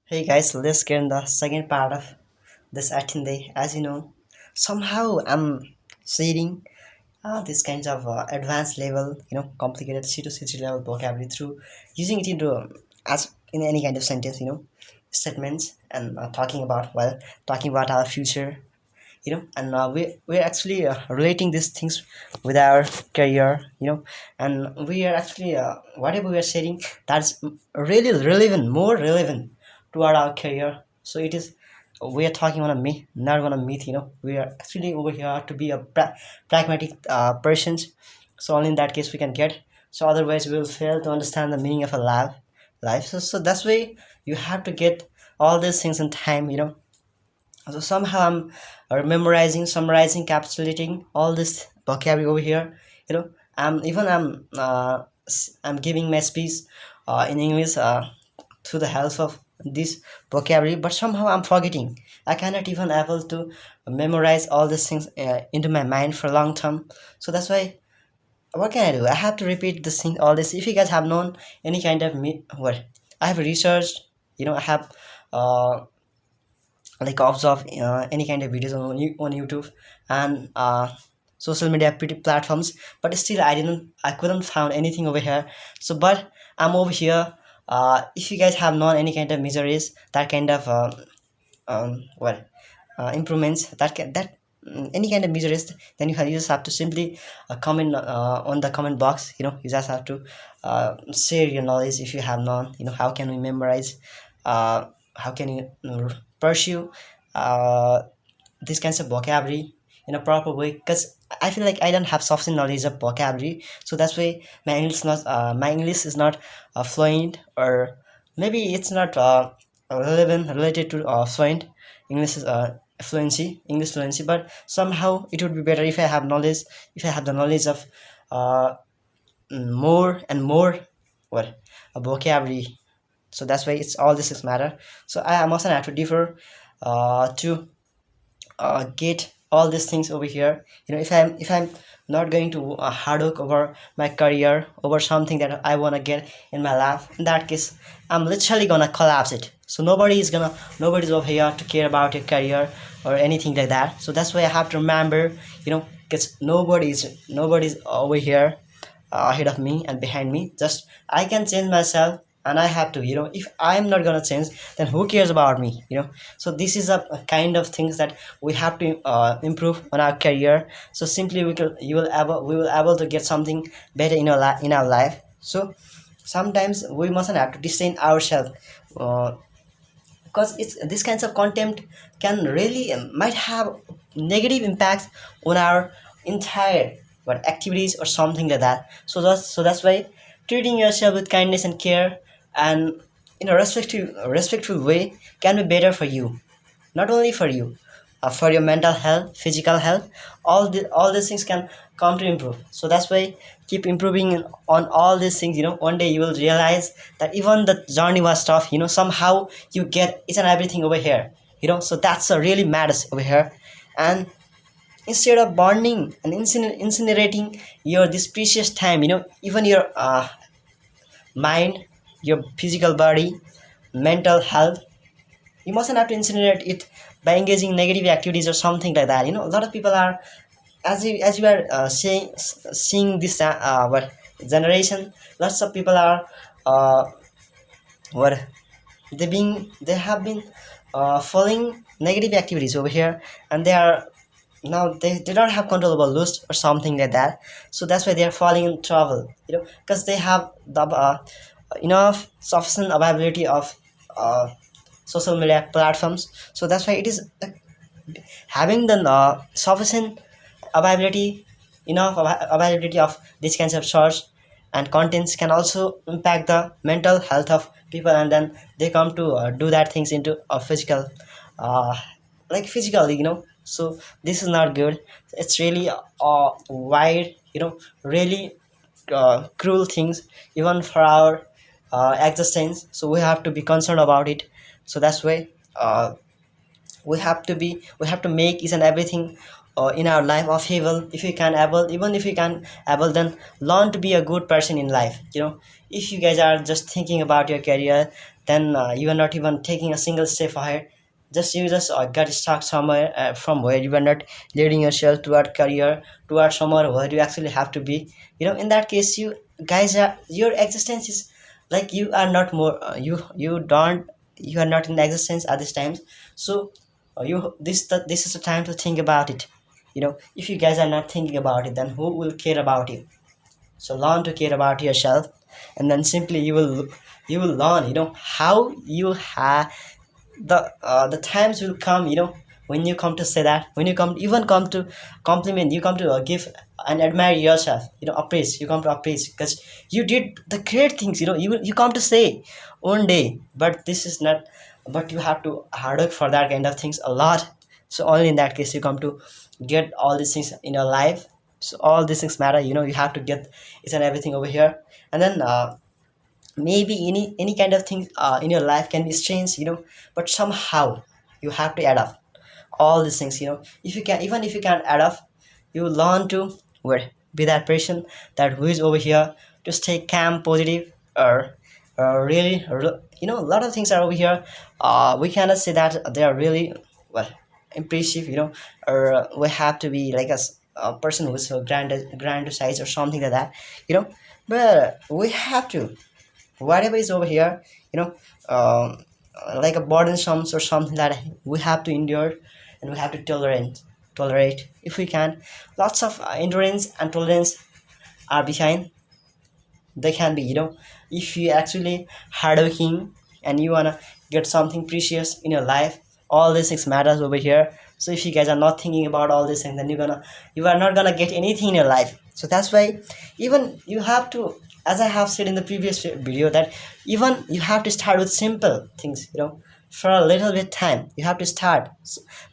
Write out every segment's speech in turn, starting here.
Hey guys, let's get in the second part of this Day. As you know, somehow I'm seeing this kinds of advanced level, complicated C to C level vocabulary through using it into as in any kind of sentence, statements and talking about our future, and we're actually relating these things with our career, and we are actually whatever we are sharing that's really relevant, more relevant toward our career. So it is we are talking on a myth, not on a myth. We are actually over here to be a pragmatic persons. So only in that case we can get. So otherwise we will fail to understand the meaning of a life. So that's why you have to get all these things in time. So somehow I'm memorizing, summarizing, capsulating all this vocabulary over here. I'm giving my speech in English through the help of this vocabulary, but somehow I'm forgetting. I cannot even able to memorize all these things into my mind for a long term. So that's why what can I do? I have to repeat this thing, all this. If you guys have known any kind of me, what I have researched, I have. Like observe any kind of videos on YouTube and social media platforms, but still I couldn't found anything over here. So but I'm over here. If you guys have known any kind of miseries, that kind of improvements, any kind of measures, then you just have to simply comment on the comment box. You just have to share your knowledge. If you have known, how can we memorize, how can you pursue uh, these kinds of vocabulary in a proper way, because I feel like I don't have sufficient knowledge of vocabulary. So that's why my English is not fluent, or maybe it's not relevant related to fluent English is English fluency. But somehow it would be better if I have knowledge, if I have the knowledge of uh, more and more what a vocabulary. So that's why it's all this is matter. So I am also have to differ to get all these things over here. If I'm not going to hard work over my career, over something that I want to get in my life, in that case I'm literally gonna collapse it. So nobody's over here to care about your career or anything like that. So that's why I have to remember, because nobody's over here ahead of me and behind me. Just I can change myself, and I have to, if I'm not gonna change, then who cares about me? So this is a kind of things that we have to improve on our career. So simply we will able to get something better in our life. So sometimes we mustn't have to distance ourselves, because it's this kinds of content can really might have negative impacts on our entire activities or something like that. So that's why treating yourself with kindness and care, and in a respectful way, can be better for you, not only for you, for your mental health, physical health. All these things can come to improve. So that's why keep improving on all these things. One day you will realize that even the journey was tough, somehow you get each and everything over here. So that's a really matters over here. And instead of burning and incinerating your this precious time, even your mind, your physical body, mental health, you mustn't have to incinerate it by engaging in negative activities or something like that. A lot of people are, as you are seeing this what generation, lots of people are what they have been following negative activities over here, and they are now they don't have control over lust or something like that. So that's why they are falling in trouble, because they have the enough sufficient availability of uh, social media platforms. So that's why it is having the sufficient availability, availability of these kinds of source and contents can also impact the mental health of people, and then they come to do that things into a physical, uh, like physically. So this is not good. It's really wide, really cruel things even for our existence. So we have to be concerned about it. So that's why we have to make each and everything in our life of evil. If you can able, even if you can able, then learn to be a good person in life. If you guys are just thinking about your career, then you are not even taking a single step ahead. Just you just got stuck somewhere from where you are not leading yourself toward career, toward somewhere where you actually have to be. In that case, you guys are, your existence is like you are not more you don't, you are not in existence at this time. So you this is the time to think about it. If you guys are not thinking about it, then who will care about you? So learn to care about yourself, and then simply you will learn how you have the times will come, when you come to say that, when you come even come to compliment, you come to give and admire yourself, appraise, you come to appraise because you did the great things, you come to say one day. But this is not, but you have to hard work for that kind of things a lot. So only in that case you come to get all these things in your life. So all these things matter, you have to get each and everything over here. And then maybe any kind of thing in your life can be strange, but somehow you have to add up all these things. If you can, even if you can't add up, you learn to where be that person that who is over here to stay calm, positive, or really a lot of things are over here. We cannot say that they are really well impressive, or we have to be like a person who's so grand size or something like that, but we have to whatever is over here, you know um, like a burdensome or something that we have to endure, and we have to tolerate if we can. Lots of endurance and tolerance are behind. They can be, if you actually hardworking and you wanna get something precious in your life, all these things matters over here. So if you guys are not thinking about all these things, then you are not gonna get anything in your life. So that's why even you have to, as I have said in the previous video, that even you have to start with simple things, for a little bit time you have to start.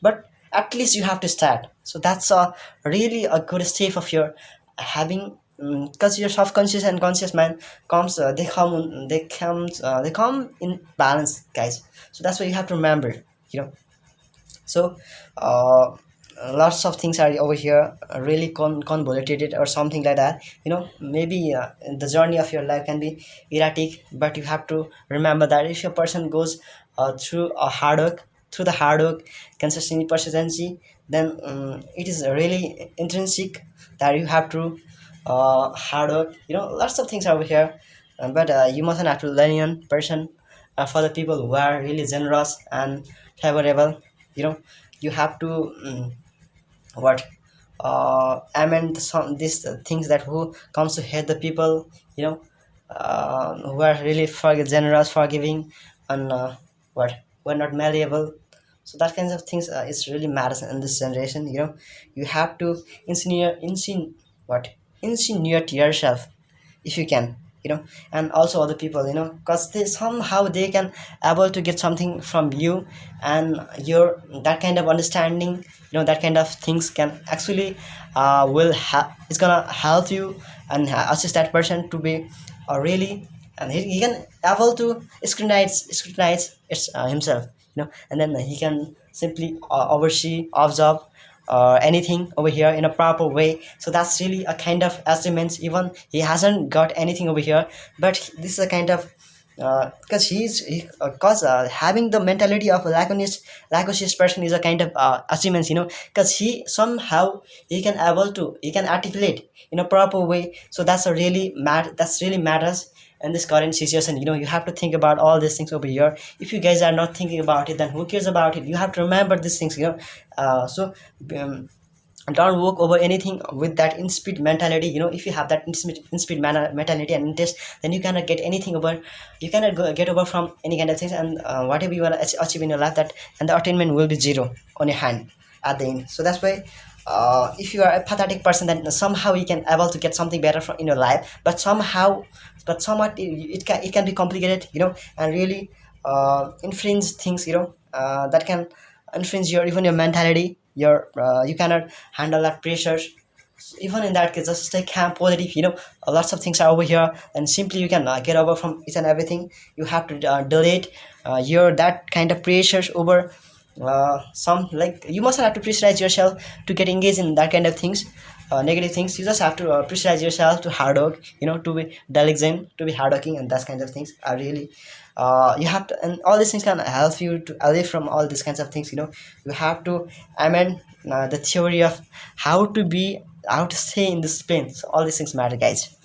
But at least you have to start. So that's a really a good step of your having, because your subconscious and conscious mind comes they come in balance, guys. So that's what you have to remember, you know so uh, lots of things are over here really convoluted or something like that. Maybe the journey of your life can be erratic, but you have to remember that if a person goes through the hard work, consistency, persistency, then it is really intrinsic that you have to hard work. Lots of things are over here, but you mustn't have to lenient person for the people who are really generous and favorable. you know you have to what amend some these things that who comes to hate the people, who are really generous, forgiving, and what who are not malleable. So that kinds of things is really matters in this generation. You have to what insinuate yourself if you can, and also other people, because they somehow they can able to get something from you, and your that kind of understanding, that kind of things can actually it's gonna help you and assist that person to be really, and he can able to scrutinize himself, and then he can simply oversee, observe anything over here in a proper way. So that's really a kind of achievements. Even he hasn't got anything over here, but this is a kind of because because having the mentality of a laconious person is a kind of achievements, because he somehow he can articulate in a proper way. So that's really matters in this current situation. You have to think about all these things over here. If you guys are not thinking about it, then who cares about it? You have to remember these things, so um, don't walk over anything with that in-speed mentality. If you have that in-speed mentality and interest, then you cannot get anything over. You cannot get over from any kind of things, and whatever you want to achieve in your life, that and the attainment will be zero on your hand at the end. So that's why if you are a pathetic person, then somehow you can able to get something better from in your life, but somewhat it can be complicated, and really infringe things, that can infringe your even your mentality. You cannot handle that pressures. Even in that case, just stay calm, positive. Lots of things are over here, and simply you can get over from each and everything. You have to delete your that kind of pressures over some, like you must have to pressurize yourself to get engaged in that kind of things, negative things. You just have to pressurize yourself to hard work, to be diligent, to be hardworking, and that kind of things are really you have to, and all these things can help you to away from all these kinds of things. You have to amend the theory of how to be, how to stay in this pain. So all these things matter, guys.